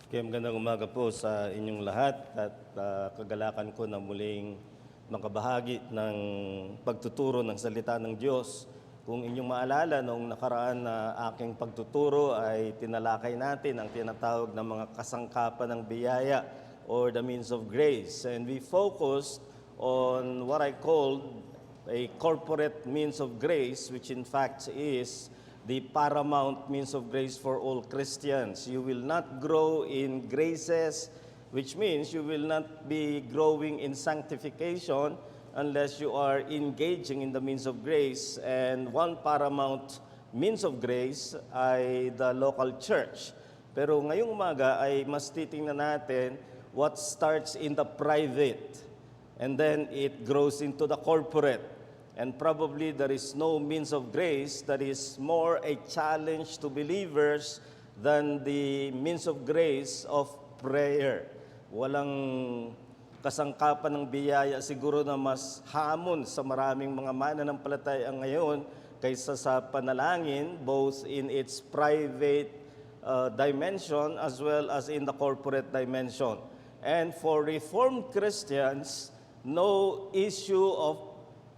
Kaya magandang umaga po sa inyong lahat at kagalakan ko na muling makabahagi ng pagtuturo ng salita ng Diyos. Kung inyong maalala, noong nakaraan na aking pagtuturo ay tinalakay natin ang tinatawag na mga kasangkapan ng biyaya or the means of grace. And we focused on what I called a corporate means of grace, which in fact is the paramount means of grace for all Christians. You will not grow in graces, which means you will not be growing in sanctification unless you are engaging in the means of grace. And one paramount means of grace ay the local church. Pero ngayong umaga ay mas titingnan natin what starts in the private and then it grows into the corporate. And probably there is no means of grace that is more a challenge to believers than the means of grace of prayer. Walang kasangkapan ng biyaya siguro na mas hamon sa maraming mga mananampalataya ngayon kaysa sa panalangin, both in its private dimension as well as in the corporate dimension. And for Reformed Christians, no issue of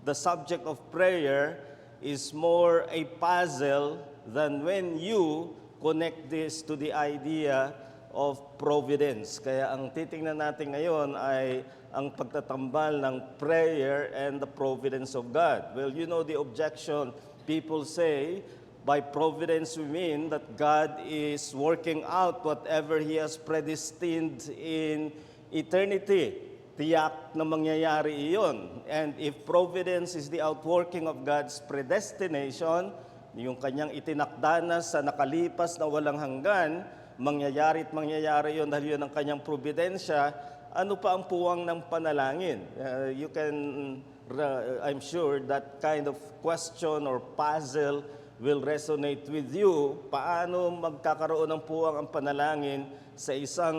the subject of prayer is more a puzzle than when you connect this to the idea of providence. Kaya ang titingnan natin ngayon ay ang pagtatambal ng prayer and the providence of God. Well, you know the objection people say, by providence we mean that God is working out whatever He has predestined in eternity. Tiyak na mangyayari iyon. And if providence is the outworking of God's predestination, yung kanyang itinakda na sa nakalipas na walang hanggan, mangyayari at mangyayari iyon dahil yun ang kanyang providensya, ano pa ang puwang ng panalangin? You can, I'm sure, that kind of question or puzzle will resonate with you. Paano magkakaroon ng puwang ang panalangin sa isang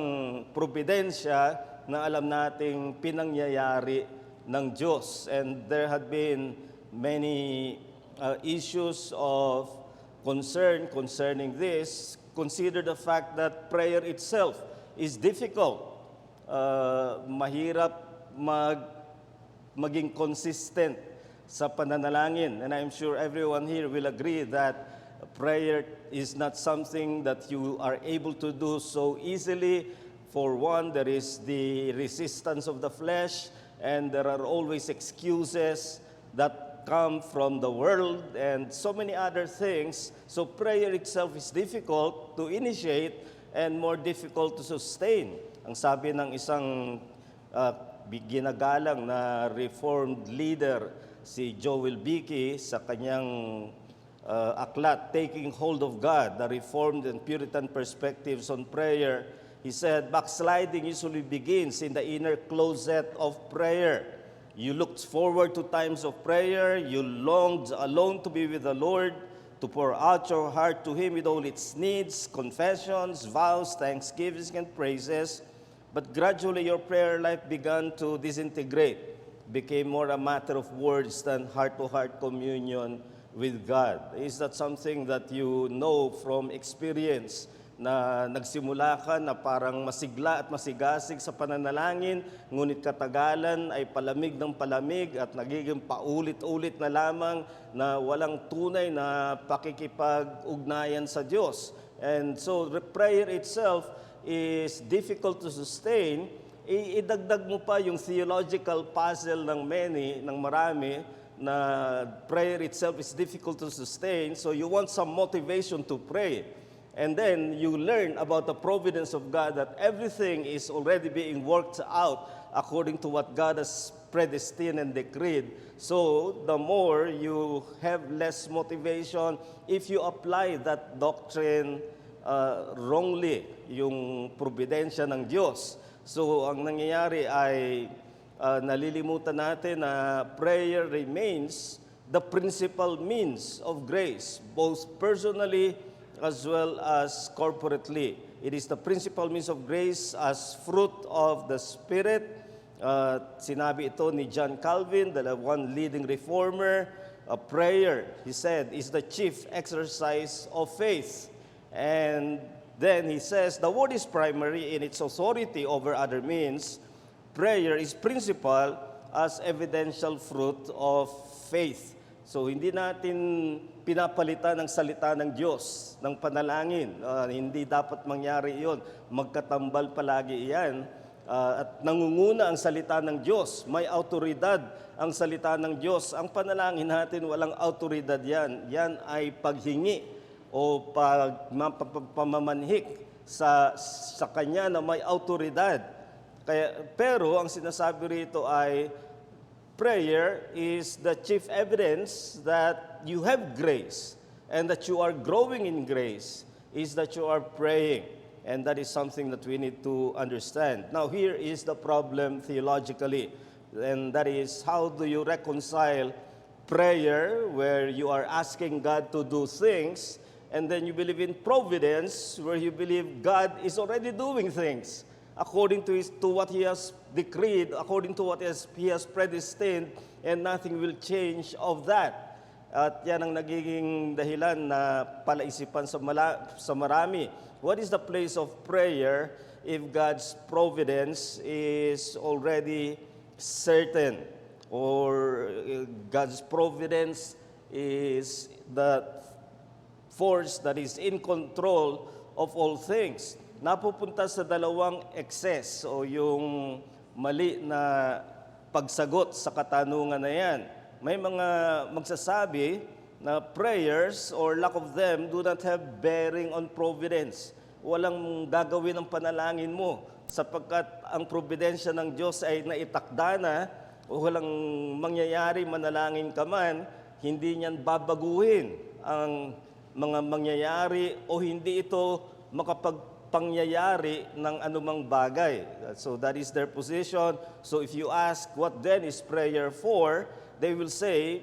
providensya na alam nating pinangyayari ng Diyos. And there had been many issues of concern concerning this. Consider the fact that prayer itself is difficult. Mahirap maging consistent sa pananalangin. And I'm sure everyone here will agree that prayer is not something that you are able to do so easily. For one, there is the resistance of the flesh, and there are always excuses that come from the world and so many other things. So prayer itself is difficult to initiate and more difficult to sustain. Ang sabi ng isang ginagalang na Reformed leader, si Joel Beeke, sa kanyang aklat, Taking Hold of God, the Reformed and Puritan Perspectives on Prayer, he said, backsliding usually begins in the inner closet of prayer. You looked forward to times of prayer. You longed alone to be with the Lord, to pour out your heart to Him with all its needs, confessions, vows, thanksgivings, and praises. But gradually your prayer life began to disintegrate, became more a matter of words than heart-to-heart communion with God. Is that something that you know from experience? Na nagsimula ka na parang masigla at masigasig sa pananalangin, ngunit katagalan ay palamig ng palamig at nagiging paulit-ulit na lamang na walang tunay na pakikipag-ugnayan sa Diyos. And so the prayer itself is difficult to sustain. Idagdag mo pa yung theological puzzle ng marami na prayer itself is difficult to sustain, so you want some motivation to pray. And then you learn about the providence of God, that everything is already being worked out according to what God has predestined and decreed. So the more you have less motivation if you apply that doctrine wrongly, yung providensya ng Diyos. So ang nangyayari ay nalilimutan natin na prayer remains the principal means of grace, both personally as well as corporately. It is the principal means of grace as fruit of the Spirit. Sinabi ito ni John Calvin, the one leading reformer. Prayer, he said, is the chief exercise of faith. And then he says the word is primary in its authority over other means. Prayer is principal as evidential fruit of faith. So hindi natin pinapalitan ng salita ng Diyos, ng panalangin. Hindi dapat mangyari iyon. Magkatambal palagi iyan. At nangunguna ang salita ng Diyos. May autoridad ang salita ng Diyos. Ang panalangin natin, walang autoridad yan. Yan ay paghingi o pamamanhik sa Kanya na may autoridad. Pero ang sinasabi rito ay, prayer is the chief evidence that you have grace and that you are growing in grace, is that you are praying. And that is something that we need to understand. Now, here is the problem theologically, and that is, how do you reconcile prayer where you are asking God to do things, and then you believe in providence where you believe God is already doing things according to what He has decreed, according to what He has predestined, and nothing will change of that. At yan ang nagiging dahilan na palaisipan sa marami. What is the place of prayer if God's providence is already certain, or God's providence is the force that is in control of all things? Napupunta sa dalawang excess o yung mali na pagsagot sa katanungan na yan. May mga magsasabi na prayers or lack of them do not have bearing on providence. Walang gagawin ang panalangin mo sapagkat ang providensya ng Diyos ay naitakda na, o walang mangyayari manalangin ka man, hindi niyan babaguhin ang mga mangyayari o hindi ito makapagpangyayari ng anumang bagay. So that is their position. So if you ask, what then is prayer for? They will say,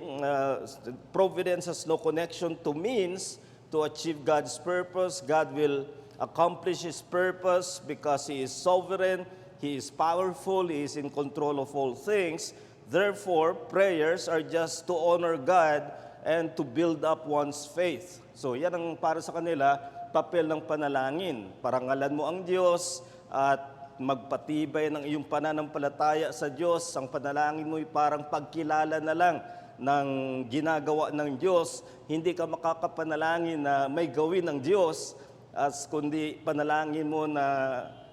providence has no connection to means to achieve God's purpose. God will accomplish His purpose because He is sovereign, He is powerful, He is in control of all things. Therefore, prayers are just to honor God and to build up one's faith. So yan ang para sa kanila, papel ng panalangin. Parangalan mo ang Diyos at magpatibay ng iyong pananampalataya sa Diyos. Ang panalangin mo ay parang pagkilala na lang ng ginagawa ng Diyos. Hindi ka makakapanalangin na may gawin ng Diyos, kundi panalangin mo na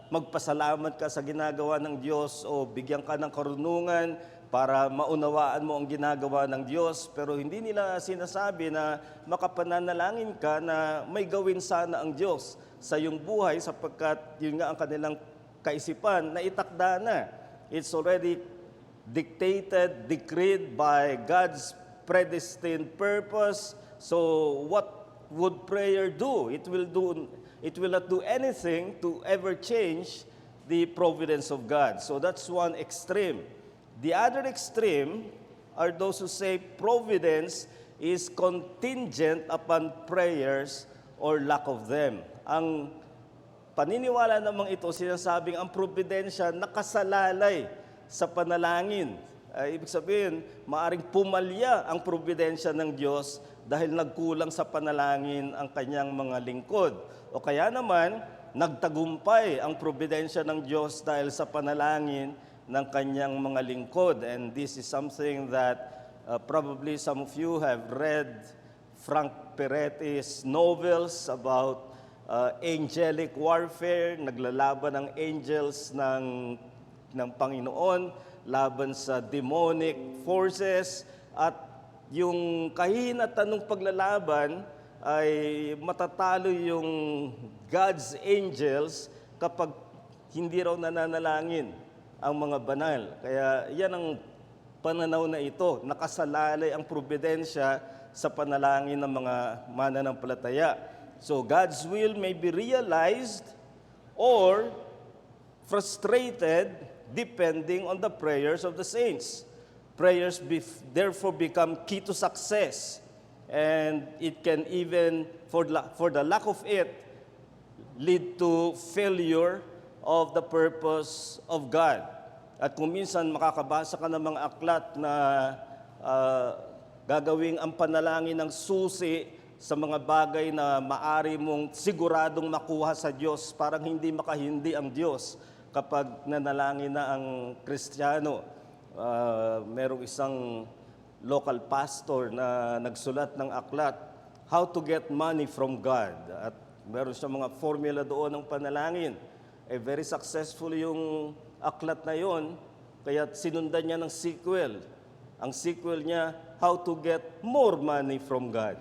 magpasalamat ka sa ginagawa ng Diyos o bigyan ka ng karunungan para maunawaan mo ang ginagawa ng Diyos. Pero hindi nila sinasabi na makapananalangin ka na may gawin sana ang Diyos sa iyong buhay, sapagkat yun nga ang kanilang kaisipan na itakda na. It's already dictated, decreed by God's predestined purpose. So what would prayer do? It will not do anything to ever change the providence of God. So that's one extreme. The other extreme are those who say providence is contingent upon prayers or lack of them. Ang paniniwala namang ito, sinasabing ang providensya nakasalalay sa panalangin. Ibig sabihin, maaring pumalya ang providensya ng Diyos dahil nagkulang sa panalangin ang kanyang mga lingkod. O kaya naman, nagtagumpay ang providensya ng Diyos dahil sa panalangin ng kanyang mga lingkod. And this is something that probably some of you have read Frank Peretti's novels about angelic warfare. Naglalaban ang angels ng Panginoon laban sa demonic forces, at yung kahinatan ng paglalaban ay matatalo yung God's angels kapag hindi raw nananalangin ang mga banal. Kaya yan ang pananaw na ito, nakasalalay ang providensya sa panalangin ng mga mananampalataya. So God's will may be realized or frustrated depending on the prayers of the saints. Prayers therefore become key to success, and it can even, for the lack of it, lead to failure of the purpose of God. At kung minsan makakabasa ka ng mga aklat na gagawing ang panalangin ng susi sa mga bagay na maari mong siguradong makuha sa Diyos. Parang hindi makahindi ang Diyos kapag nanalangin na ang Kristiyano. Merong isang local pastor na nagsulat ng aklat, How to Get Money from God. At meron siya mga formula doon ng panalangin. Very successful yung aklat na yon, kaya sinundan niya ng sequel. Ang sequel niya, How to Get More Money from God.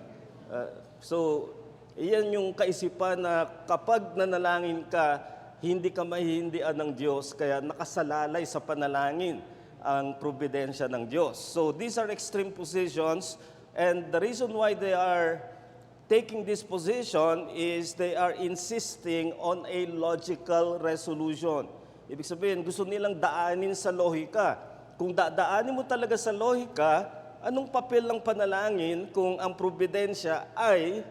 So, iyan yung kaisipan na kapag nanalangin ka, hindi ka mahihindian ng Diyos, kaya nakasalalay sa panalangin ang providensya ng Diyos. So, these are extreme positions, and the reason why they are taking this position is they are insisting on a logical resolution. Ibig sabihin, gusto nilang daanin sa lohika. Kung dadaanin mo talaga sa lohika, anong papel ng panalangin kung ang providensya ay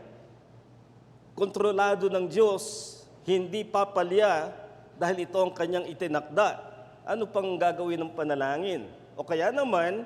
kontrolado ng Diyos, hindi papalya dahil ito ang kanyang itinakda? Ano pang gagawin ng panalangin? O kaya naman,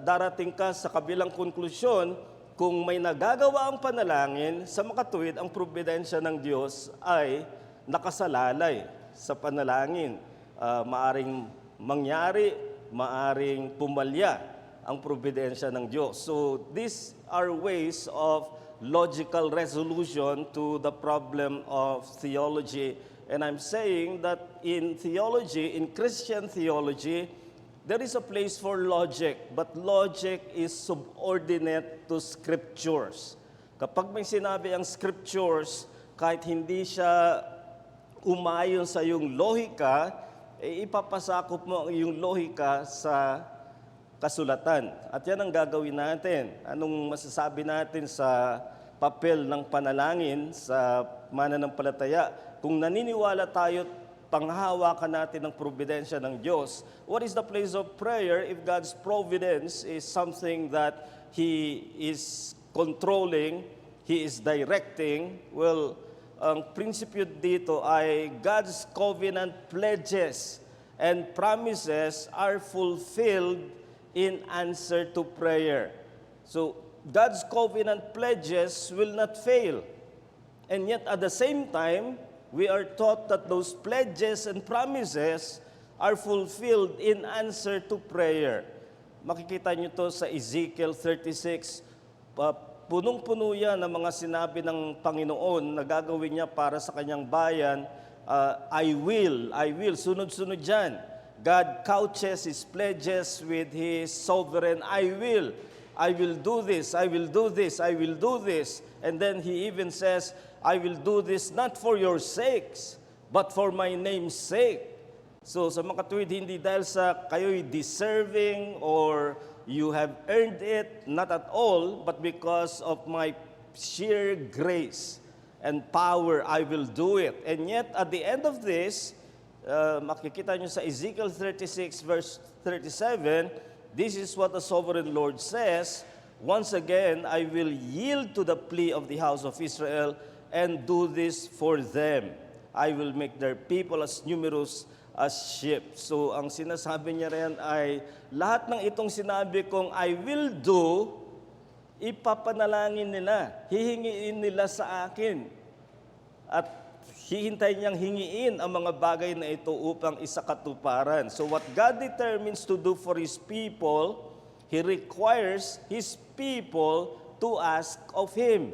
darating ka sa kabilang konklusyon, kung may nagagawa ang panalangin, sa makatuwid, ang providensya ng Diyos ay nakasalalay sa panalangin. Maaring mangyari, maaring pumalya ang providensya ng Diyos. So these are ways of logical resolution to the problem of theology. And I'm saying that in theology, in Christian theology, there is a place for logic, but logic is subordinate to scriptures. Kapag may sinabi ang scriptures, kahit hindi siya umayon sa iyong lohika, ipapasakop mo ang iyong lohika sa kasulatan. At yan ang gagawin natin. Anong masasabi natin sa papel ng panalangin sa mananampalataya? Kung naniniwala tayo, panghahawakan natin ang providensya ng Diyos, what is the place of prayer if God's providence is something that He is controlling, He is directing? Well, ang prinsipyo dito ay God's covenant pledges and promises are fulfilled in answer to prayer. So, God's covenant pledges will not fail. And yet, at the same time, we are taught that those pledges and promises are fulfilled in answer to prayer. Makikita nyo to sa Ezekiel 36. Punong-puno yan ng mga sinabi ng Panginoon na gagawin niya para sa kanyang bayan. I will, sunod-sunod dyan. God couches His pledges with His sovereign, I will do this, I will do this, I will do this. And then He even says, I will do this not for your sakes, but for my name's sake. So sa mga katuwid, hindi dahil sa kayo'y deserving or you have earned it, not at all, but because of my sheer grace and power, I will do it. And yet, at the end of this, makikita nyo sa Ezekiel 36 verse 37, this is what the sovereign Lord says, once again, I will yield to the plea of the house of Israel and do this for them. I will make their people as numerous as sheep. So, ang sinasabi niya rin ay, lahat ng itong sinabi kong I will do, ipapanalangin nila, hihingiin nila sa akin. At hihintay niyang hingiin ang mga bagay na ito upang isakatuparan. So, what God determines to do for His people, He requires His people to ask of Him.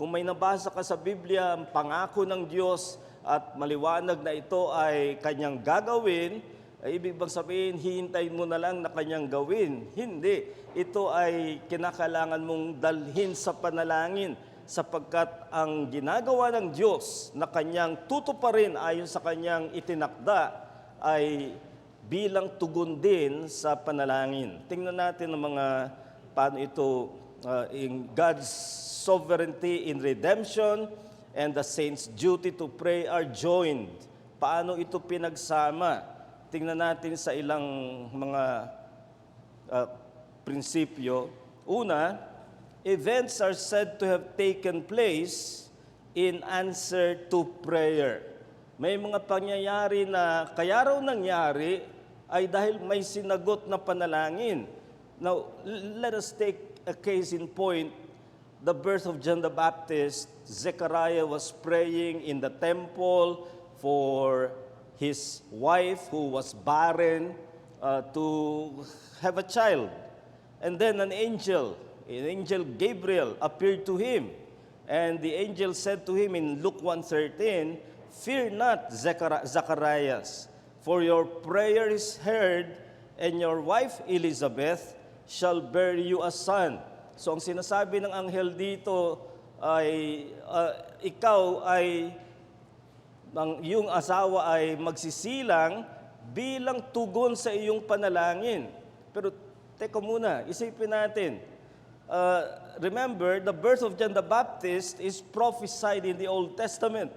Kung may nabasa ka sa Biblia, ang pangako ng Diyos at maliwanag na ito ay Kanyang gagawin, ay ibig bang sabihin, hihintayin mo na lang na Kanyang gawin? Hindi. Ito ay kinakailangan mong dalhin sa panalangin sapagkat ang ginagawa ng Diyos na Kanyang tutuparin ayon sa Kanyang itinakda ay bilang tugon din sa panalangin. Tingnan natin ang mga paano ito in God's sovereignty in redemption and the saints' duty to pray are joined. Paano ito pinagsama? Tingnan natin sa ilang mga prinsipyo. Una, events are said to have taken place in answer to prayer. May mga pangyayari na kaya raw nangyari ay dahil may sinagot na panalangin. Now, let us take a case in point. the birth of John the Baptist, Zechariah was praying in the temple for his wife who was barren to have a child. And then an angel Gabriel appeared to him. And the angel said to him in Luke 1:13, "Fear not, Zacharias, for your prayer is heard, and your wife Elizabeth shall bear you a son." So ang sinasabi ng anghel dito ay yung asawa ay magsisilang bilang tugon sa iyong panalangin. Pero teka muna, isipin natin. Remember, the birth of John the Baptist is prophesied in the Old Testament.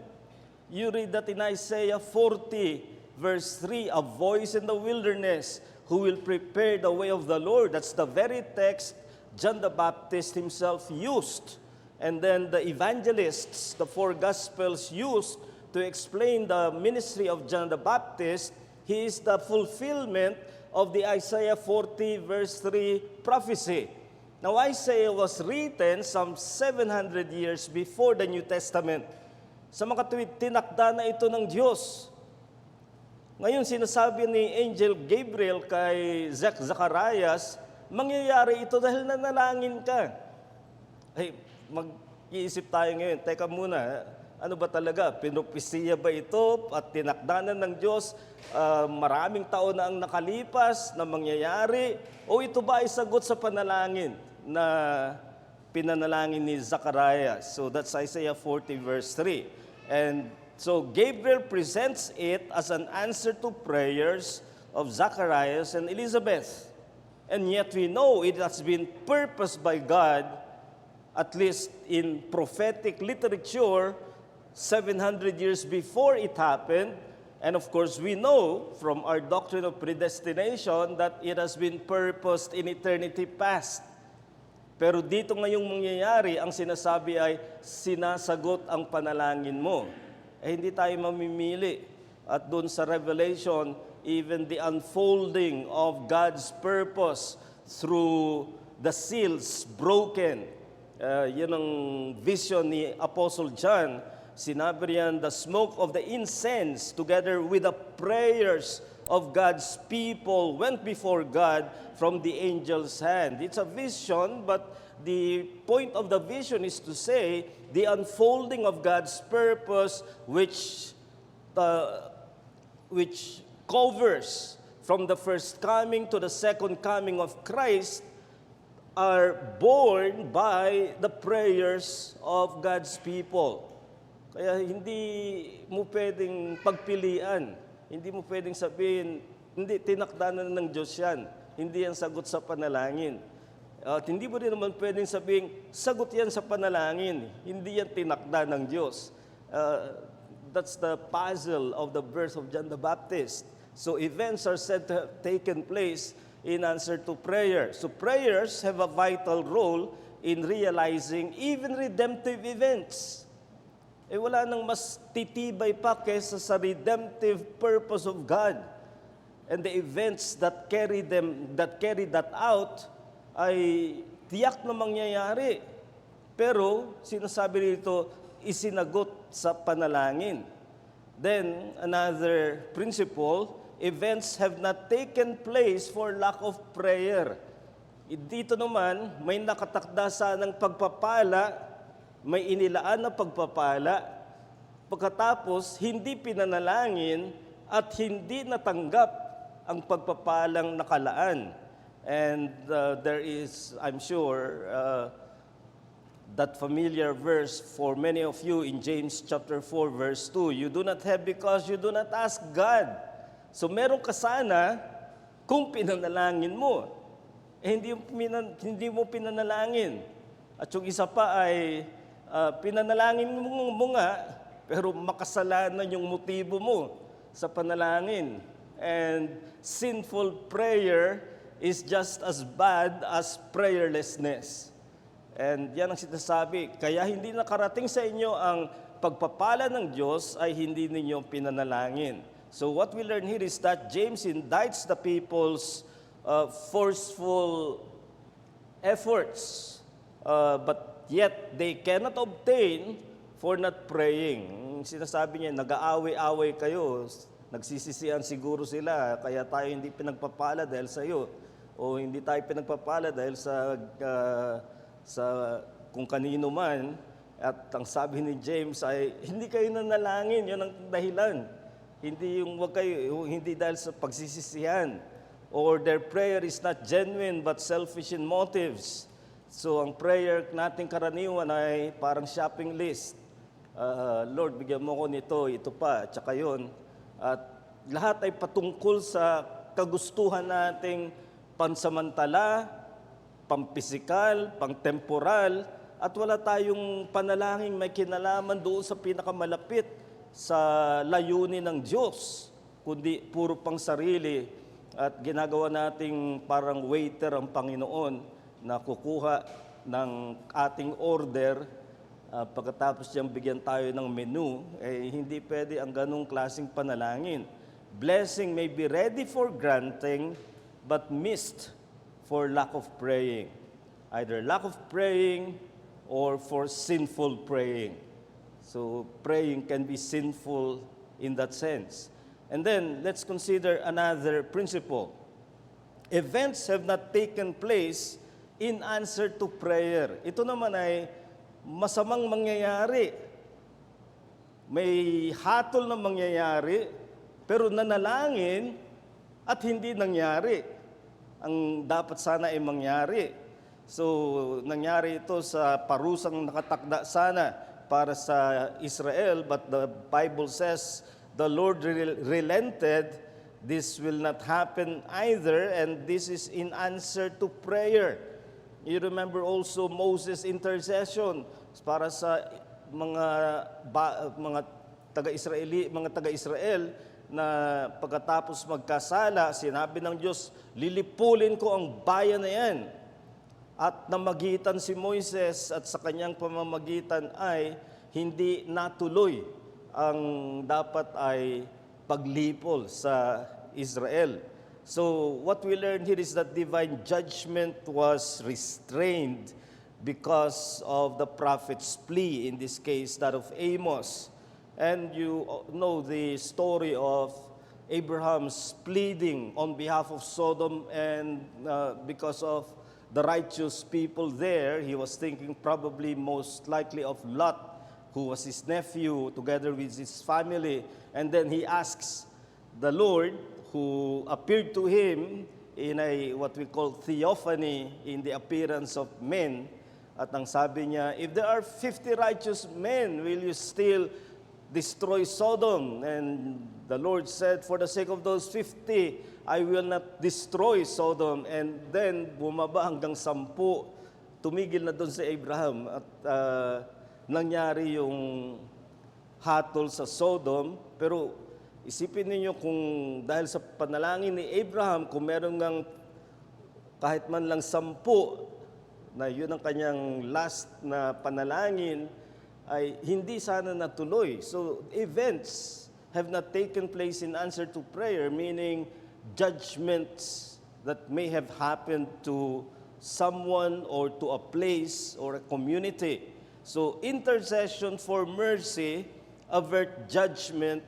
You read that in Isaiah 40, verse 3, "A voice in the wilderness, who will prepare the way of the Lord." That's the very text John the Baptist himself used. And then the evangelists, the four Gospels used to explain the ministry of John the Baptist. He is the fulfillment of the Isaiah 40, verse 3 prophecy. Now, Isaiah was written some 700 years before the New Testament. Sa mga tuwid, tinakda na ito ng Diyos. Ngayon, sinasabi ni Angel Gabriel kay Zacharias, mangyayari ito dahil nanalangin ka. Ay, mag-iisip tayo ngayon, teka muna, ano ba talaga? Pinopesiya ba ito at tinakdanan ng Diyos? Maraming taon na ang nakalipas na mangyayari? O ito ba ay sagot sa panalangin na pinanalangin ni Zacharias? So that's Isaiah 40 verse 3. And so Gabriel presents it as an answer to prayers of Zacharias and Elizabeth. And yet we know it has been purposed by God, at least in prophetic literature, 700 years before it happened. And of course, we know from our doctrine of predestination that it has been purposed in eternity past. Pero dito ngayong mangyayari, ang sinasabi ay sinasagot ang panalangin mo. Hindi tayo mamimili. At doon sa Revelation, even the unfolding of God's purpose through the seals broken. Yun ang vision ni Apostle John. Sinabi riyan, the smoke of the incense together with the prayers of God's people went before God from the angel's hand. It's a vision, but the point of the vision is to say the unfolding of God's purpose which covers from the first coming to the second coming of Christ are born by the prayers of God's people. Kaya hindi mo pwedeng pagpilian. Hindi mo pwedeng sabihin, hindi, tinakdanan ng Diyos yan. Hindi yan sagot sa panalangin. At hindi mo rin naman pwedeng sabihin, sagot yan sa panalangin. Hindi yan tinakda ng Diyos. That's the puzzle of the birth of John the Baptist. So events are said to have taken place in answer to prayer. So prayers have a vital role in realizing even redemptive events. Wala nang mas titibay pa kesa sa redemptive purpose of God. And the events that carry that out ay tiyak na mangyayari. Pero sinasabi dito, isinagot sa panalangin. Then another principle, events have not taken place for lack of prayer. Dito naman, may nakatakda sanang pagpapala, may inilaan na pagpapala, pagkatapos hindi pinanalangin at hindi natanggap ang pagpapalang nakalaan. And there is, I'm sure, that familiar verse for many of you in James chapter 4 verse 2, you do not have because you do not ask God. So meron ka sana kung pinanalangin mo. Hindi mo pinanalangin. At yung isa pa ay pinanalangin mo nga, pero makasalanan yung motibo mo sa panalangin. And sinful prayer is just as bad as prayerlessness. And yan ang sinasabi. Kaya hindi nakarating sa inyo ang pagpapala ng Diyos ay hindi ninyo pinanalangin. So what we learn here is that James indicts the people's forceful efforts, but but yet they cannot obtain for not praying. Sinasabi niya, nag-aaway-away kayo, nagsisisihan siguro sila, kaya tayo hindi pinagpapala dahil sa iyo, o hindi tayo pinagpapala dahil sa kung kanino man. At ang sabi ni James ay, hindi kayo nanalangin, yun ang dahilan. Hindi dahil sa pagsisisihan, or their prayer is not genuine but selfish in motives. So ang prayer nating karaniwan ay parang shopping list. Lord, bigyan mo ko nito, ito pa, tsaka yun. At lahat ay patungkol sa kagustuhan nating pansamantala, pampisikal, pangtemporal, at wala tayong panalangin may kinalaman doon sa pinakamalapit sa layunin ng Diyos, kundi puro pang sarili at ginagawa nating parang waiter ang Panginoon na kukuha ng ating order. Pagkatapos niyang bigyan tayo ng menu, hindi pwede ang ganong klaseng panalangin. Blessing may be ready for granting, but missed for lack of praying. Either lack of praying or for sinful praying. So praying can be sinful in that sense. And then, let's consider another principle. Events have not taken place in answer to prayer. Ito naman ay masamang mangyayari. May hatol na mangyayari, pero nanalangin at hindi nangyari. Ang dapat sana ay mangyari. So, nangyari ito sa parusang nakatakda sana para sa Israel, but the Bible says, the Lord relented, this will not happen either, and this is in answer to prayer. You remember also Moses' intercession para sa mga taga-Israel na pagkatapos magkasala, sinabi ng Diyos, lilipulin ko ang bayan na yan. At namagitan si Moises at sa kanyang pamamagitan ay hindi natuloy ang dapat ay paglipol sa Israel. So what we learn here is that divine judgment was restrained because of the prophet's plea, in this case that of Amos. And you know the story of Abraham's pleading on behalf of Sodom, and because of the righteous people there, he was thinking probably most likely of Lot, who was his nephew, together with his family. And then he asks the Lord, who appeared to him in what we call theophany, in the appearance of men. At ang sabi niya, if there are 50 righteous men, will you still destroy Sodom? And the Lord said, for the sake of those 50, I will not destroy Sodom. And then bumaba hanggang 10, tumigil na doon si Abraham. At nangyari yung hatol sa Sodom. Pero isipin niyo kung dahil sa panalangin ni Abraham, kung meron ngang kahit man lang 10, na yun ang kanyang last na panalangin, ay hindi sana natuloy. So events have not taken place in answer to prayer, meaning judgments that may have happened to someone or to a place or a community. So intercession for mercy avert judgment,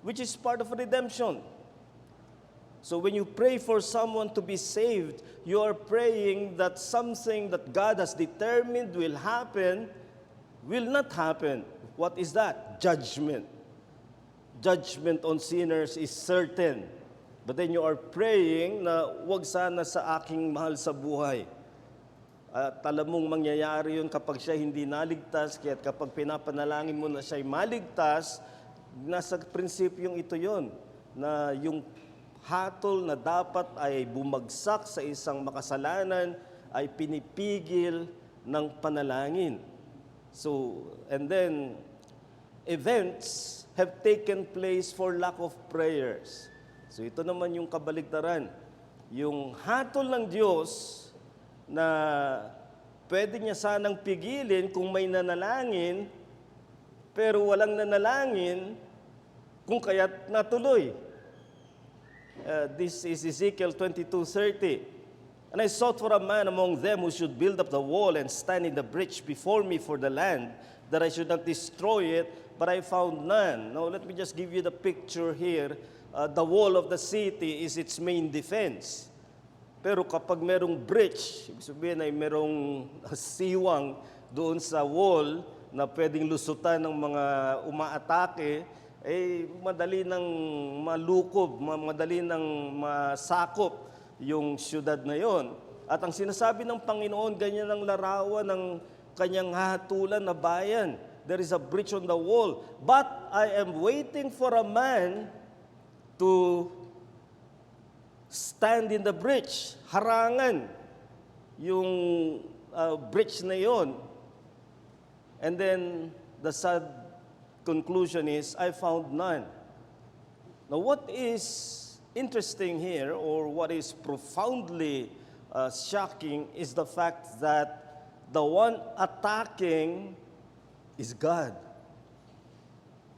which is part of redemption. So when you pray for someone to be saved, you are praying that something that God has determined will happen will not happen. What is that? Judgment. Judgment on sinners is certain. But then you are praying na wag sana sa aking mahal sa buhay. At alam mong mangyayari yun kapag siya hindi naligtas, kaya kapag pinapanalangin mo na siya'y maligtas, nasa prinsipyong ito yon, na yung hatol na dapat ay bumagsak sa isang makasalanan ay pinipigil ng panalangin. So, and then, events have taken place for lack of prayers. So ito naman yung kabaligtaran. Yung hatol ng Diyos na pwede niya sanang pigilin kung may nanalangin, pero walang nanalangin kung kaya't natuloy. This is Ezekiel 22:30. And I sought for a man among them who should build up the wall and stand in the breach before me for the land, that I should not destroy it, but I found none. Now, let me just give you the picture here. The wall of the city is its main defense. Pero kapag merong breach, ibig sabihin ay merong siwang doon sa wall na pwedeng lusutan ng mga umaatake, madali nang malukob, madali nang masakop yung syudad na yon. At ang sinasabi ng Panginoon, ganyan ang larawan ng kanyang hahatulan na bayan. There is a breach on the wall, but I am waiting for a man to stand in the breach, harangan yung breach na yon. And then the sad conclusion is, I found none. Now what is interesting here, or what is profoundly shocking, is the fact that the one attacking is God.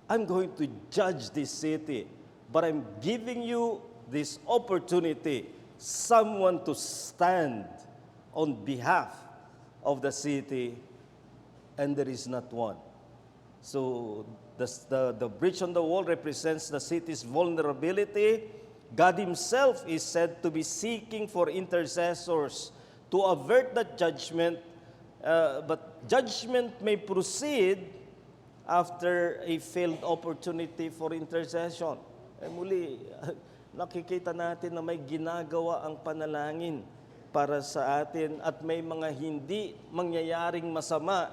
I'm going to judge this city, but I'm giving you this opportunity, someone to stand on behalf of the city, and there is not one. So the breach on the wall represents the city's vulnerability. God himself is said to be seeking for intercessors to avert that judgment, but judgment may proceed after a failed opportunity for intercession. Muli, nakikita natin na may ginagawa ang panalangin para sa atin at may mga hindi mangyayaring masama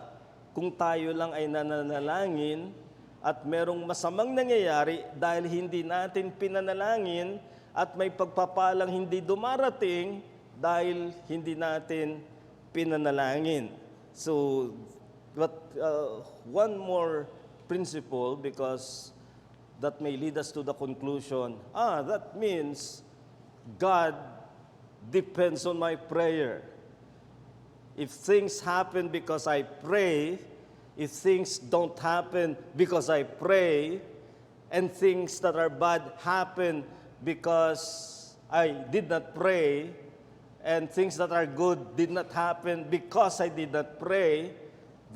kung tayo lang ay nananalangin, at merong masamang nangyayari dahil hindi natin pinanalangin, at may pagpapalang hindi dumarating dahil hindi natin pinanalangin. So, one more principle, because that may lead us to the conclusion, that means God depends on my prayer. If things happen because I pray, if things don't happen because I pray, and things that are bad happen because I did not pray, and things that are good did not happen because I did not pray,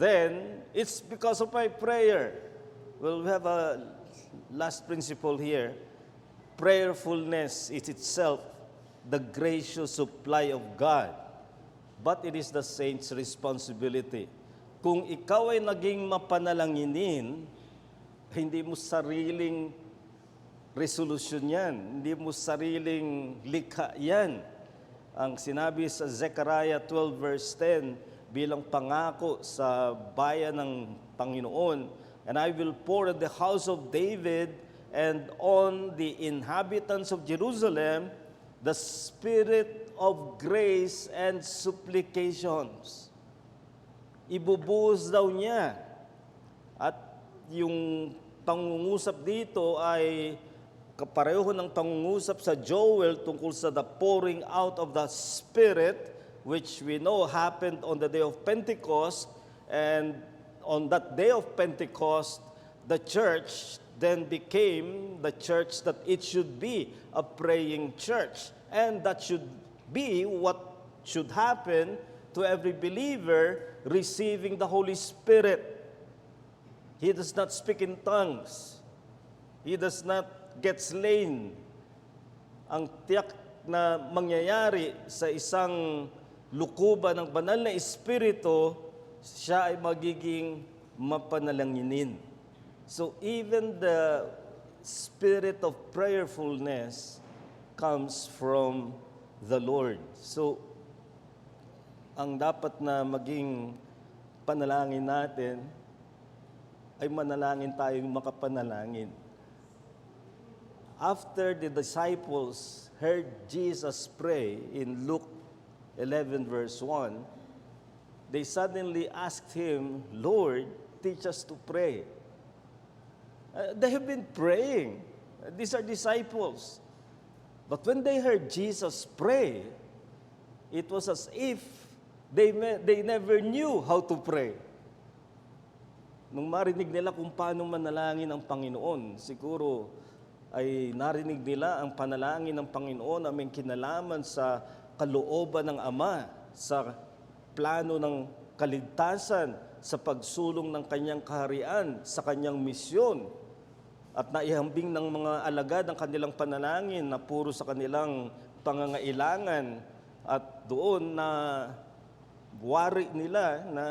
then it's because of my prayer. Well, we have a last principle here. Prayerfulness is itself the gracious supply of God, but it is the saint's responsibility. Kung ikaw ay naging mapanalanginin, hindi mo sariling resolusyon yan, hindi mo sariling likha yan. Ang sinabi sa Zechariah 12 verse 10 bilang pangako sa bayan ng Panginoon, and I will pour on the house of David and on the inhabitants of Jerusalem the spirit of grace and supplications. Ibubuhos daw niya. At yung pangungusap dito ay kapareho ng pangungusap sa Joel tungkol sa the pouring out of the Spirit, which we know happened on the day of Pentecost. And on that day of Pentecost, the church then became the church that it should be, a praying church. And that should be what should happen to every believer receiving the Holy Spirit. He does not speak in tongues. He does not get slain. Ang tiyak na mangyayari sa isang lukuban ng banal na Espiritu, siya ay magiging mapanalanginin. So even the spirit of prayerfulness comes from the Lord. So ang dapat na maging panalangin natin ay manalangin tayong makapanalangin. After the disciples heard Jesus pray in Luke 11 verse 1, they suddenly asked him, Lord, teach us to pray. They have been praying. These are disciples. But when they heard Jesus pray, it was as if they never knew how to pray. Nung marinig nila kung paano manalangin ang Panginoon, siguro ay narinig nila ang panalangin ng Panginoon na may kinalaman sa kalooban ng Ama sa plano ng kaligtasan, sa pagsulong ng kanyang kaharian, sa kanyang misyon, at naihambing ng mga alagad ang kanilang panalangin na puro sa kanilang pangangailangan, at doon na wari nila na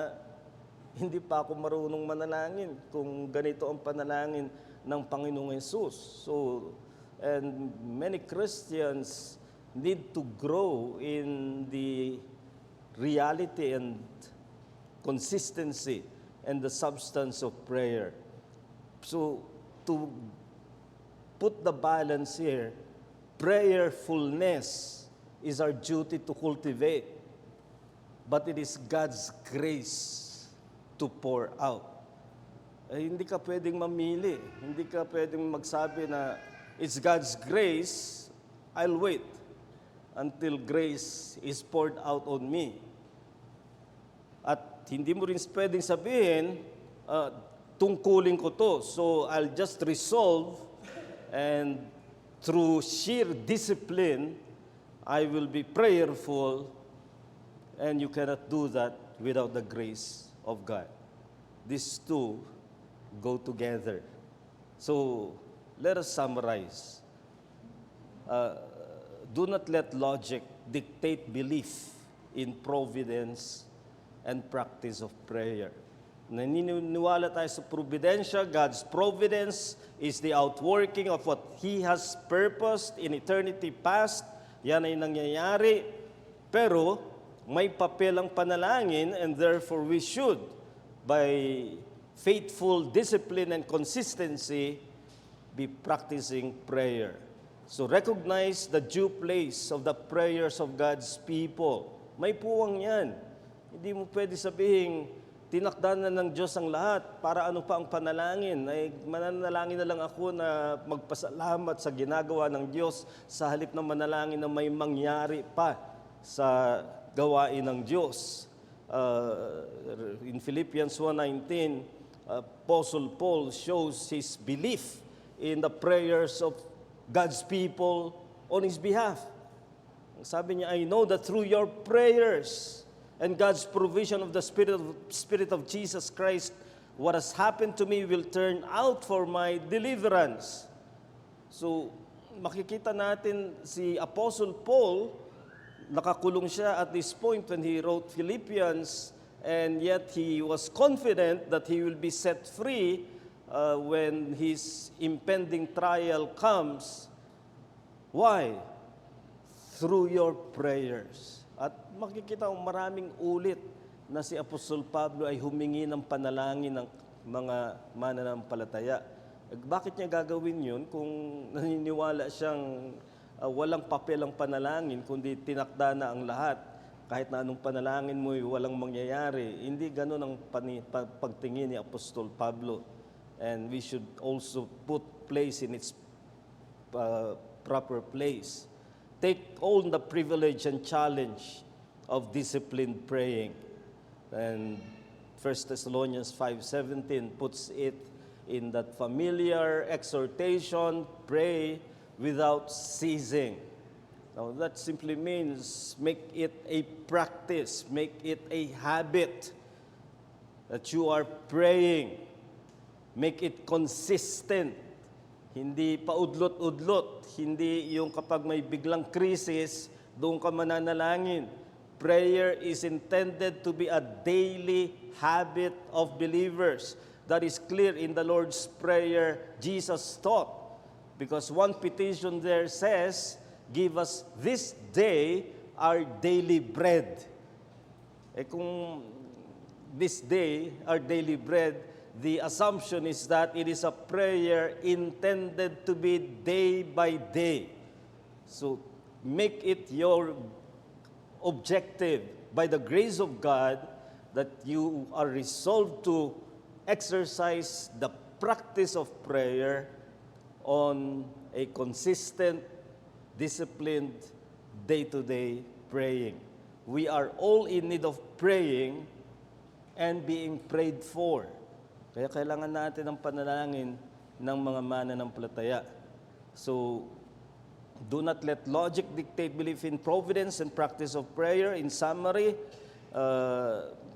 hindi pa ako marunong manalangin kung ganito ang panalangin ng Panginoong Hesus. So, and many Christians need to grow in the reality and consistency and the substance of prayer. So, to put the balance here, prayerfulness is our duty to cultivate, but it is God's grace to pour out. Hindi ka pwedeng mamili. Hindi ka pwedeng magsabi na it's God's grace, I'll wait until grace is poured out on me. At hindi mo rin pwedeng sabihin, tungkulin ko to, so I'll just resolve, and through sheer discipline, I will be prayerful, and you cannot do that without the grace of God. These two go together. So, let us summarize. Do not let logic dictate belief in providence and practice of prayer. Naniniwala tayo sa providensya. God's providence is the outworking of what He has purposed in eternity past. Yan ay nangyayari. Pero may papel ang panalangin, and therefore we should, by faithful discipline and consistency, be practicing prayer. So recognize the due place of the prayers of God's people. May puwang yan. Hindi mo pwede sabihin, tinakda na ng Diyos ang lahat, para ano pa ang panalangin? Ay, mananalangin na lang ako na magpasalamat sa ginagawa ng Diyos sa halip na manalangin na may mangyari pa sa gawain ng Diyos. In Philippians 1:19, Apostle Paul shows his belief in the prayers of God's people on his behalf. Sabi niya, I know that through your prayers and God's provision of the Spirit of Jesus Christ, what has happened to me will turn out for my deliverance. So, makikita natin si Apostle Paul, nakakulong siya at this point when he wrote Philippians, and yet he was confident that he will be set free when his impending trial comes. Why? Through your prayers. At makikita mo maraming ulit na si Apostol Pablo ay humingi ng panalangin ng mga mananampalataya. Bakit niya gagawin yun kung naniniwala siyang walang papel ang panalangin, kundi tinakda na ang lahat? Kahit na anong panalangin mo, walang mangyayari. Hindi ganun ang pagtingin ni Apostol Pablo. And we should also put place in its proper place. Take on the privilege and challenge of disciplined praying. And 1 Thessalonians 5:17 puts it in that familiar exhortation, pray without ceasing. Now that simply means make it a practice, make it a habit that you are praying. Make it consistent. Hindi paudlot-udlot. Hindi yung kapag may biglang krisis, doon ka mananalangin. Prayer is intended to be a daily habit of believers. That is clear in the Lord's Prayer Jesus taught. Because one petition there says, give us this day our daily bread. Kung this day, our daily bread, the assumption is that it is a prayer intended to be day by day. So make it your objective by the grace of God that you are resolved to exercise the practice of prayer on a consistent, disciplined, day-to-day praying. We are all in need of praying and being prayed for. Kaya kailangan natin ng panalangin ng mga mananampalataya. So, Do not let logic dictate belief in providence and practice of prayer. In summary,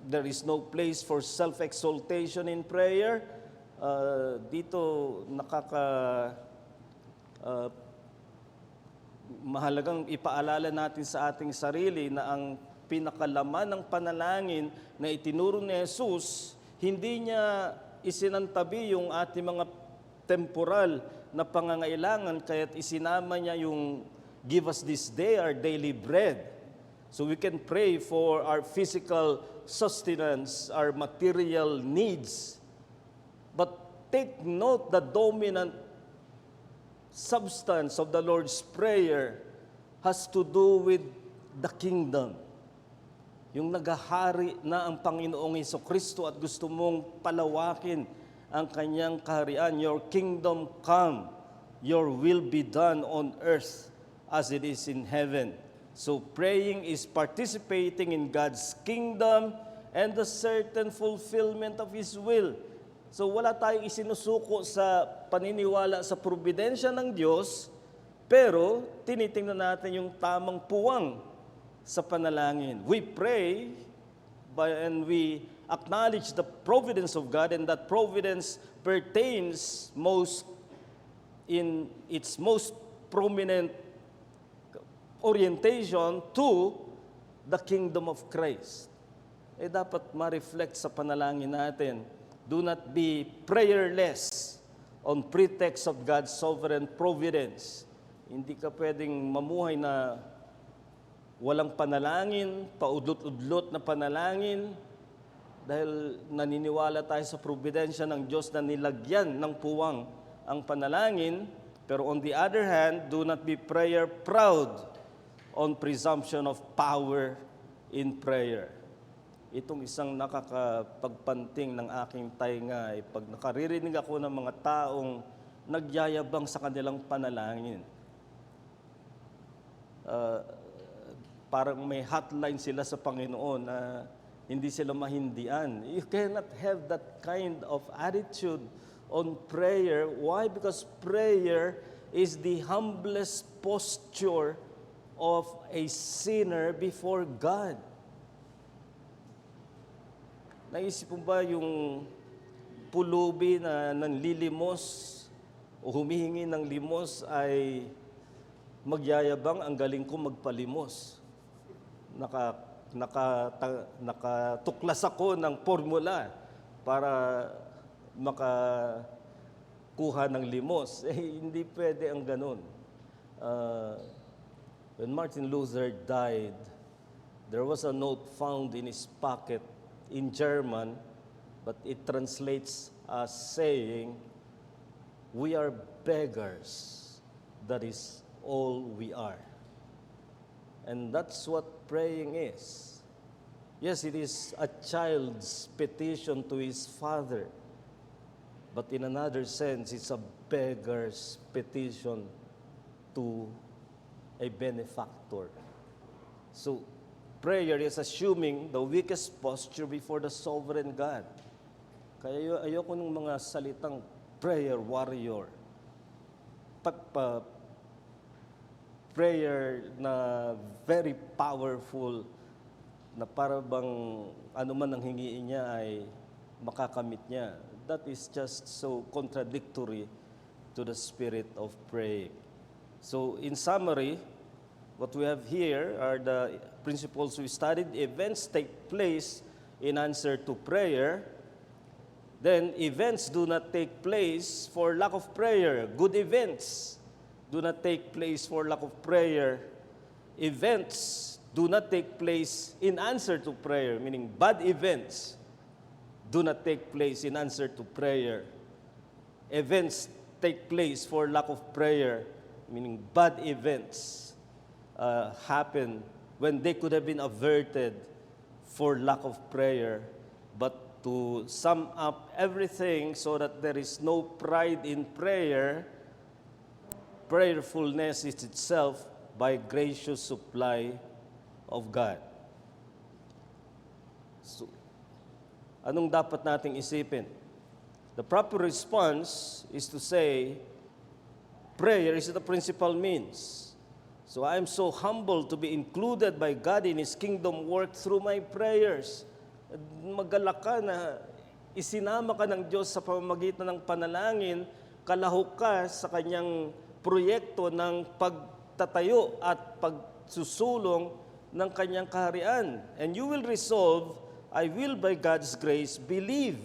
there is no place for self-exaltation in prayer. Dito mahalagang ipaalala natin sa ating sarili na ang pinakalaman ng panalangin na itinuro ni Jesus, hindi niya isinantabi yung ating mga temporal na pangangailangan, kaya't isinama niya yung give us this day our daily bread. So we can pray for our physical sustenance, our material needs. But take note, the dominant substance of the Lord's Prayer has to do with the kingdom. Yung naghahari na ang Panginoong Hesukristo at gusto mong palawakin ang kanyang kaharian. Your kingdom come, your will be done on earth as it is in heaven. So praying is participating in God's kingdom and the certain fulfillment of His will. So wala tayong isinusuko sa paniniwala sa providensya ng Diyos, pero tinitingnan natin yung tamang puwang sa panalangin. We pray and we acknowledge the providence of God, and that providence pertains in its most prominent orientation to the kingdom of Christ. Dapat ma-reflect sa panalangin natin. Do not be prayerless on pretext of God's sovereign providence. Hindi ka pwedeng mamuhay na walang panalangin, paudlot-udlot na panalangin, dahil naniniwala tayo sa providensya ng Diyos na nilagyan ng puwang ang panalangin. Pero on the other hand, do not be prayer proud on presumption of power in prayer. Itong isang nakakapagpanting ng aking tainga ay pag nakaririnig ako ng mga taong nagyayabang sa kanilang panalangin. Parang may hotline sila sa Panginoon na hindi sila mahindian. You cannot have that kind of attitude on prayer. Why? Because prayer is the humblest posture of a sinner before God. Naisip mo ba yung pulubi na nanlilimos o humihingi ng limos ay magyayabang, ang galing ko magpalimos. Nakatuklas ako ng formula para makakuha ng limos. Hindi pwede ang ganun. When Martin Luther died, there was a note found in his pocket in German, but it translates as saying, "We are beggars, that is all we are." And that's what praying is. Yes, it is a child's petition to his father, but in another sense, it's a beggar's petition to a benefactor. So, prayer is assuming the weakest posture before the sovereign God. Kaya ayoko ng mga salitang prayer warrior. Prayer na very powerful, na para bang ano man ang hingiin niya ay makakamit niya. That is just so contradictory to the spirit of praying. So in summary, what we have here are the principles we studied. Events take place in answer to prayer. Then events do not take place for lack of prayer. Good events do not take place for lack of prayer. Events do not take place in answer to prayer, meaning bad events do not take place in answer to prayer. Events take place for lack of prayer, meaning bad events happen when they could have been averted for lack of prayer. But to sum up everything so that there is no pride in prayer, prayerfulness is itself by gracious supply of God. So, anong dapat nating isipin? The proper response is to say, prayer is the principal means So I am so humbled to be included by God in His kingdom work through my prayers. Magalak ka na isinama ka ng Diyos sa pamamagitan ng panalangin, kalahok ka sa Kanyang proyekto ng pagtatayo at pagsusulong ng Kanyang kaharian. And you will resolve, I will by God's grace believe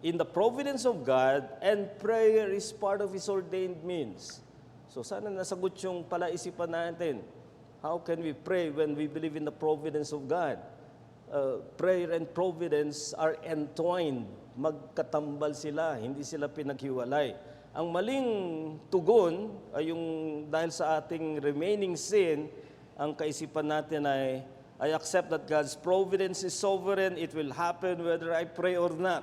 in the providence of God, and prayer is part of His ordained means. So sana nasagot yung palaisipan natin. How can we pray when we believe in the providence of God? Prayer and providence are entwined. Magkatambal sila, hindi sila pinaghiwalay. Ang maling tugon ay yung dahil sa ating remaining sin, ang kaisipan natin ay, I accept that God's providence is sovereign, it will happen whether I pray or not.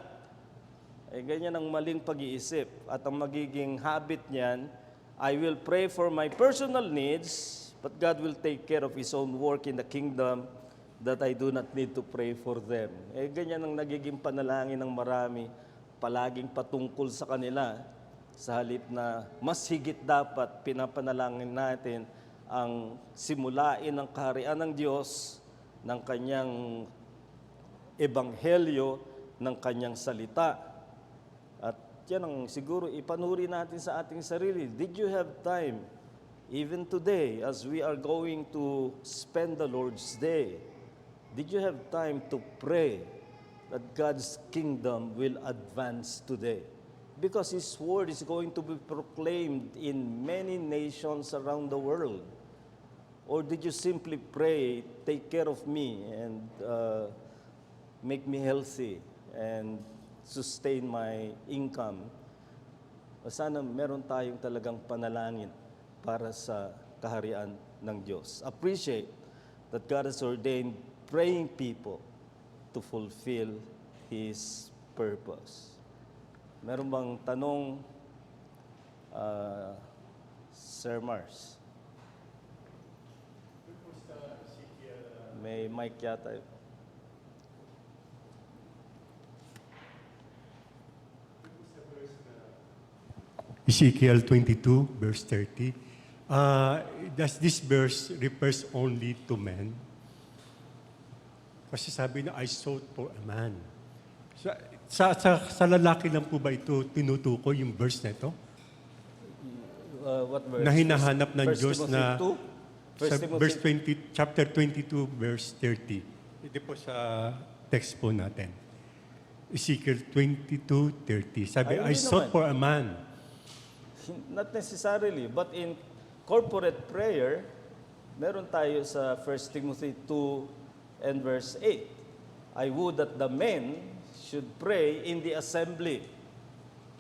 Ganyan ang maling pag-iisip. At ang magiging habit niyan, I will pray for my personal needs, but God will take care of His own work in the kingdom that I do not need to pray for them. Ganyan ang nagiging panalangin ng marami, palaging patungkol sa kanila, sa halip na mas higit dapat pinapanalangin natin ang simulain ng kaharian ng Diyos, ng Kanyang ebanghelyo, ng Kanyang salita. At yan ang siguro ipanuri natin sa ating sarili. Did you have time, even today, as we are going to spend the Lord's Day, did you have time to pray that God's kingdom will advance today? Because His word is going to be proclaimed in many nations around the world. Or did you simply pray, take care of me and make me healthy and sustain my income? Sana meron tayong talagang panalangin para sa kaharian ng Diyos. Appreciate that God has ordained praying people to fulfill His purpose. Meron bang tanong, Sir Mars? May mic yata. Ezekiel 22, verse 30. Does this verse refers only to men? Kasi sabi na, I sought for a man. Sa lalaki lang po ba ito tinutukoy yung verse na ito? What verse? Na hinahanap ng First Diyos Timothy na 2? sa verse 20, chapter 22, verse 30. Ito po sa text po natin. Ezekiel 22:30. Sabi, I Ay, hindi sought naman. for a man. Not necessarily, but in corporate prayer, meron tayo sa 1 Timothy 2 and verse 8. I would that the men should pray in the assembly.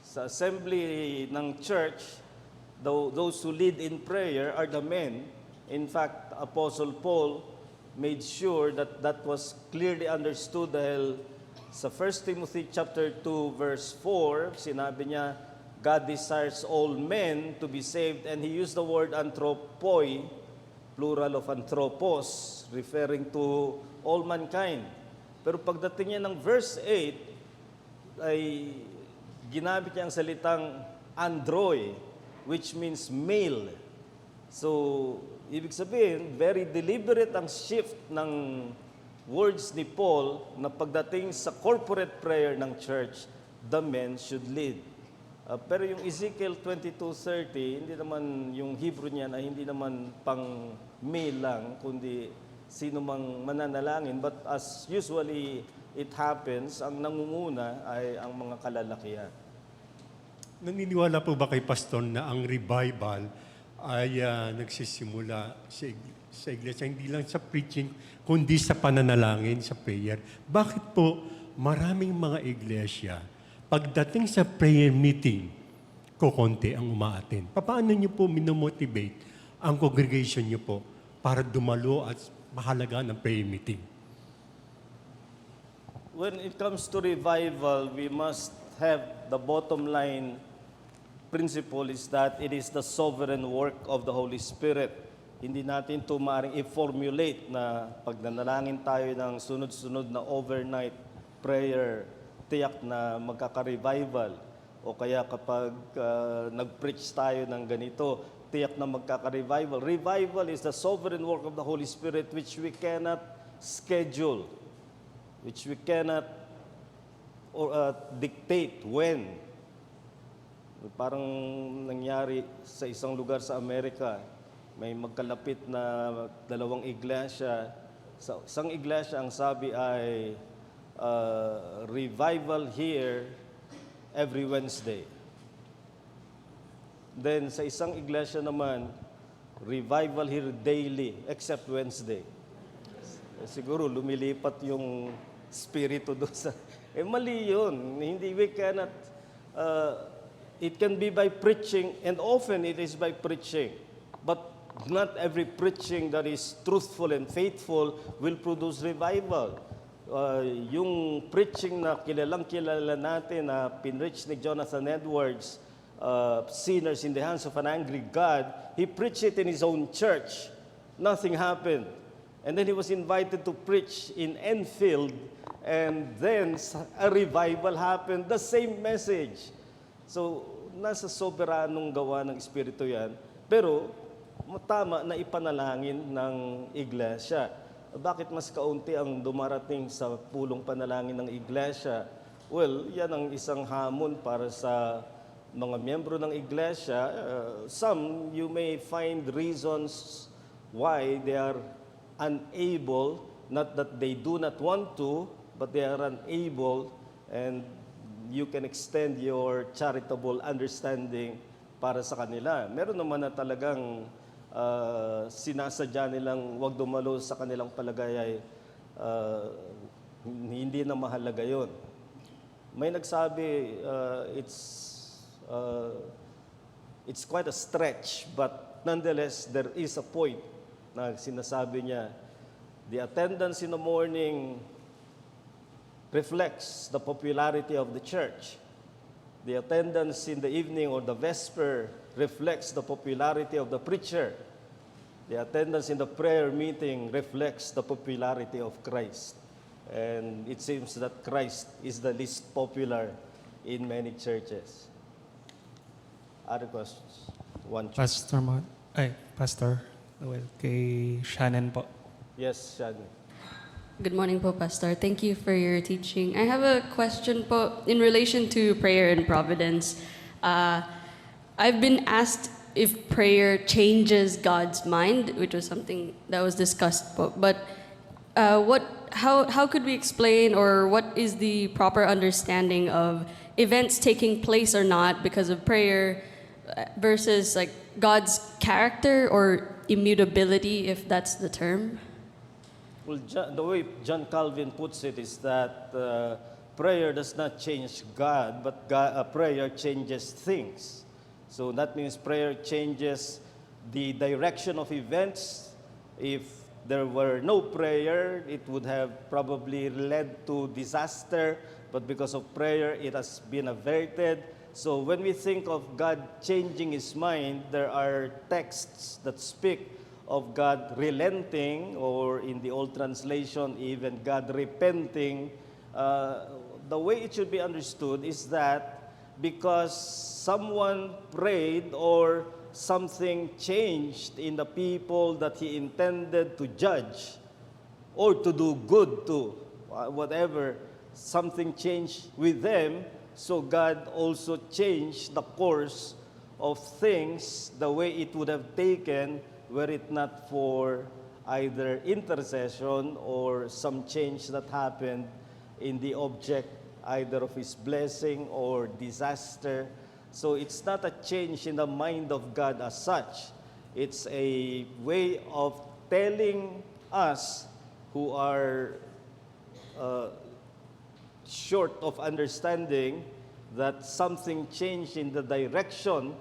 Sa assembly ng church, those who lead in prayer are the men. In fact, Apostle Paul made sure that that was clearly understood dahil sa 1 Timothy chapter 2 verse 4, sinabi niya, God desires all men to be saved, and he used the word anthropoi, plural of anthropos, referring to all mankind. Pero pagdating niya ng verse 8, ay ginamit niya ang salitang androi, which means male. So, ibig sabihin, very deliberate ang shift ng words ni Paul na pagdating sa corporate prayer ng church, the men should lead. Pero yung Ezekiel 22:30, hindi naman yung Hebrew niya na hindi naman pang male lang, kundi sino mang mananalangin. But as usually it happens, ang nangunguna ay ang mga kalalakihan. Naniniwala po ba kay Pastor na ang revival ay nagsisimula sa iglesia, hindi lang sa preaching, kundi sa pananalangin, sa prayer? Bakit po maraming mga iglesia, pagdating sa prayer meeting, kukonti ang umaattend? Paano niyo po minomotivate ang congregation niyo po para dumalo at mahalaga ng prayer meeting? When it comes to revival, we must have the bottom line principle is that it is the sovereign work of the Holy Spirit. Hindi natin ito maaaring i-formulate na pag nanalangin tayo ng sunod-sunod na overnight prayer, tiyak na magkaka-revival. o kaya kapag nag-preach tayo ng ganito, tiyak na magkaka-revival. Revival is the sovereign work of the Holy Spirit which we cannot schedule, which we cannot dictate when. Parang nangyari sa isang lugar sa Amerika, may magkalapit na dalawang iglesia. Sa isang iglesia, ang sabi ay revival here every Wednesday. Then sa isang iglesia naman, revival here daily except Wednesday. Siguro lumilipat yung spirito doon sa... mali yun. Hindi, we cannot... it can be by preaching, and often it is by preaching. But not every preaching that is truthful and faithful will produce revival. Yung preaching na kilalang-kilala natin na pinreach ni Jonathan Edwards, sinners in the hands of an angry God, he preached it in his own church. Nothing happened. And then he was invited to preach in Enfield, and then a revival happened. The same message. So, nasa soberanong gawa ng Espiritu yan. Pero, tama na ipanalangin ng iglesia. Bakit mas kaunti ang dumarating sa pulong panalangin ng iglesia? Well, yan ang isang hamon para sa mga miyembro ng iglesia. Some, you may find reasons why they are unable, not that they do not want to, but they are unable, and you can extend your charitable understanding para sa kanila. Meron naman na talagang sinasadya nilang wag dumalo sa kanilang palagay, hindi na mahalaga yon. May nagsabi, it's quite a stretch, but nonetheless, there is a point na sinasabi niya, the attendance in the morning reflects the popularity of the church. The attendance in the evening or the vesper reflects the popularity of the preacher. The attendance in the prayer meeting reflects the popularity of Christ. And it seems that Christ is the least popular in many churches. Other questions? One. Pastor Noel, kay Shannon po. Yes, Shannon. Good morning po, Pastor. Thank you for your teaching. I have a question po in relation to prayer and providence. I've been asked if prayer changes God's mind, which was something that was discussed po. But how could we explain, or what is the proper understanding of events taking place or not because of prayer versus like God's character or immutability, if that's the term? Well, the way John Calvin puts it is that prayer does not change God, but prayer changes things. So that means prayer changes the direction of events. If there were no prayer, it would have probably led to disaster, but because of prayer, it has been averted. So when we think of God changing His mind, there are texts that speak of God relenting, or in the old translation, even God repenting. The way it should be understood is that because someone prayed or something changed in the people that He intended to judge or to do good to, whatever, something changed with them, so God also changed the course of things the way it would have taken were it not for either intercession or some change that happened in the object either of His blessing or disaster. So it's not a change in the mind of God as such. It's a way of telling us who are short of understanding that something changed in the direction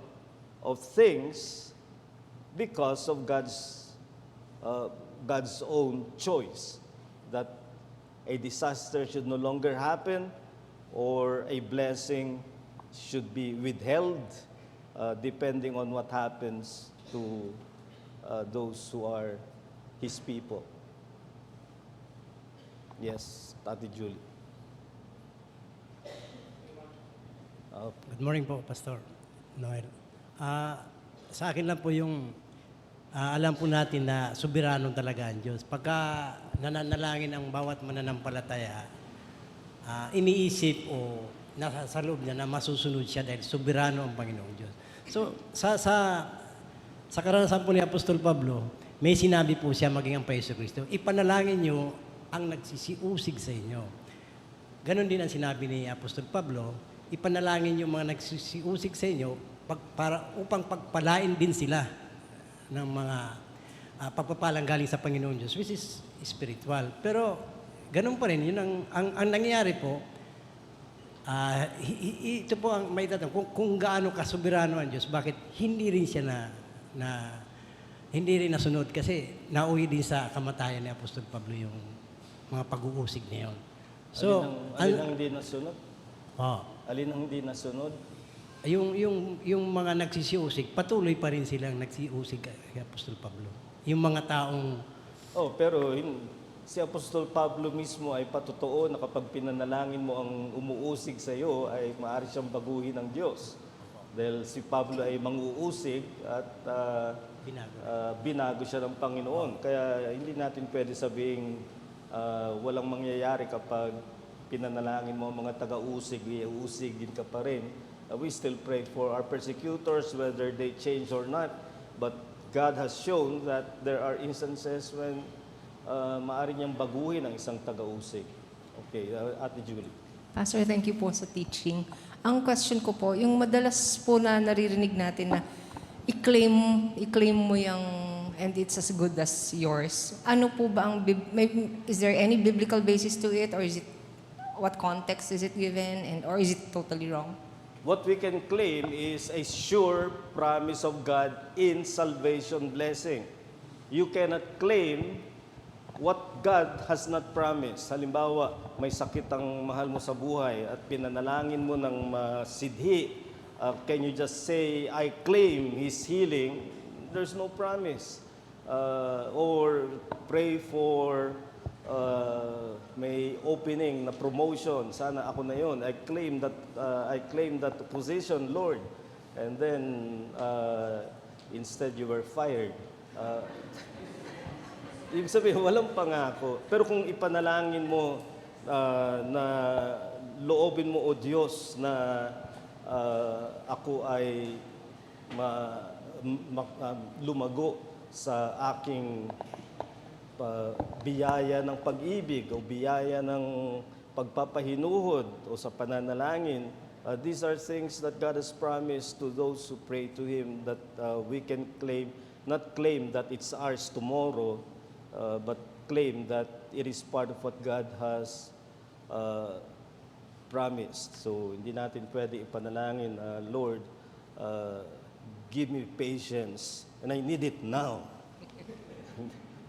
of things because of God's own choice, that a disaster should no longer happen or a blessing should be withheld, depending on what happens to those who are His people. Yes, Tati Julie. Good morning po, Pastor Noel. Sa akin lang po yung alam po natin na soberano talaga ang Diyos. Pagka nananalangin ang bawat mananampalataya, iniisip o nasa sa loob niya na masusunod siya dahil soberano ang Panginoong Diyos. So, sa karanasan po ni Apostol Pablo, may sinabi po siya maging ang Paiso Kristo, ipanalangin niyo ang nagsisiusig sa inyo. Ganon din ang sinabi ni Apostol Pablo, ipanalangin yung mga nagsisiusig sa inyo upang pagpalain din sila ng mga pagpapalang galing sa Panginoon Diyos, which is spiritual. Pero ganon pa rin, yun ang nangyayari po, ito po ang may tatanong, kung gaano kasoberano ang Diyos, bakit hindi rin siya hindi rin nasunod kasi nauwi din sa kamatayan ni Apostol Pablo yung mga pag-uusig na yun. So, alin ang hindi nasunod? oh, Alin ang hindi nasunod? yung mga nagsisiusig, patuloy pa rin silang nagsisiusig kay Apostol Pablo. Yung mga taong, Pero si Apostol Pablo mismo ay patotoo na kapag pinanalangin mo ang umuusig sa iyo, ay maaari siyang baguhin ng Diyos. Dahil si Pablo ay manguusig at binago siya ng Panginoon. Kaya hindi natin pwede sabing walang mangyayari kapag pinanalangin mo ang mga taga-usig, iuusigin ka pa rin. We still pray for our persecutors, whether they change or not. But God has shown that there are instances when maaari niyang baguhin ang isang taga-usig. Okay, Ate Julie. Pastor, thank you po sa teaching. Ang question ko po, yung madalas po na naririnig natin na i-claim mo yung and it's as good as yours. Ano po ba ang, is there any biblical basis to it, or is it, what context is it given, or is it totally wrong? What we can claim is a sure promise of God in salvation blessing. You cannot claim what God has not promised. Halimbawa, may sakit ang mahal mo sa buhay at pinanalangin mo ng masidhi. Can you just say, I claim His healing? There's no promise. Or pray for may opening na promotion. Sana ako na yon. I claim that position, Lord. And then, instead you were fired. Ibig sabihin, walang pangako. Pero kung ipanalangin mo na loobin mo, O Diyos, na ako ay lumago sa aking biyaya ng pag-ibig o biyaya ng pagpapahinuhod o sa pananalangin, these are things that God has promised to those who pray to Him, that we can claim, not claim that it's ours tomorrow, but claim that it is part of what God has promised. So, hindi natin pwede ipanalangin, Lord, give me patience, and I need it now.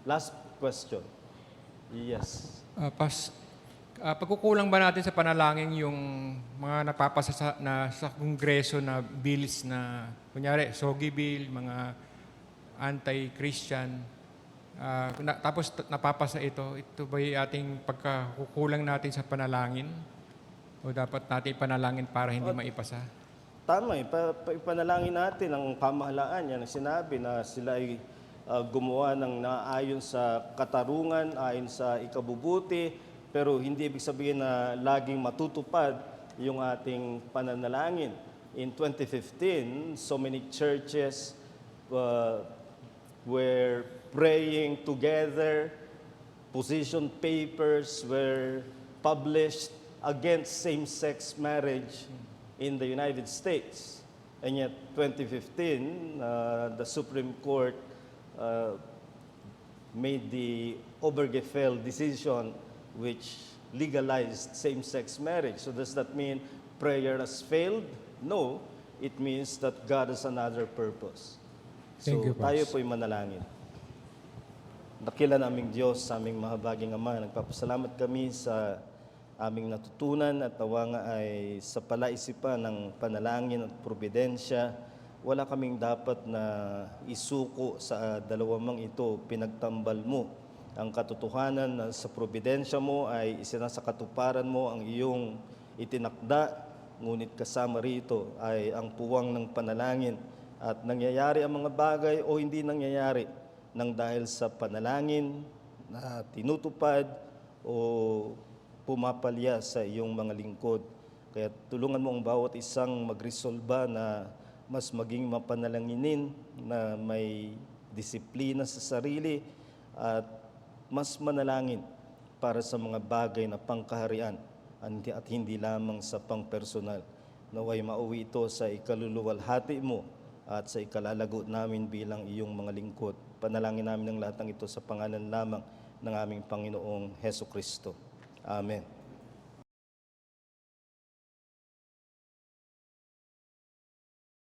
Last question. Yes. Pagkukulang ba natin sa panalangin yung mga napapasa sa kongreso na bills na, kunyari, SOGI bill, mga anti-Christian, tapos napapasa ito ba yung ating pagkakukulang natin sa panalangin? O dapat natin ipanalangin para hindi maipasa? Tama ipanalangin natin ang pamahalaan yan. Sinabi na sila ay gumawa ng naayon sa katarungan, ayon sa ikabubuti, pero hindi ibig sabihin na laging matutupad yung ating pananalangin. In 2015, so many churches were praying together, position papers were published against same-sex marriage in the United States. And yet, 2015, the Supreme Court made the Obergefell decision which legalized same-sex marriage. So does that mean prayer has failed? No. It means that God has another purpose. Thank you, tayo Pastor. po'y manalangin. Dakila naming Diyos, sa aming mahabaging Ama, nagpapasalamat kami sa aming natutunan at nawa nga ay sa palaisipan ng panalangin at probidensya. Wala kaming dapat na isuko sa dalawang ito. Pinagtambal mo ang katotohanan na sa probidensya mo ay isinasakatuparan mo ang iyong itinakda ngunit kasama rito ay ang puwang ng panalangin at nangyayari ang mga bagay o hindi nangyayari nang dahil sa panalangin na tinutupad o pumapalya sa iyong mga lingkod. Kaya tulungan mo ang bawat isang magresolba na mas maging mapanalanginin, na may disiplina sa sarili at mas manalangin para sa mga bagay na pangkaharian at hindi lamang sa pangpersonal. Naway mauwi ito sa ikaluluwalhati mo at sa ikalalago namin bilang iyong mga lingkod. Panalangin namin ang lahat ng ito sa pangalan lamang ng aming Panginoong Heso Kristo. Amen.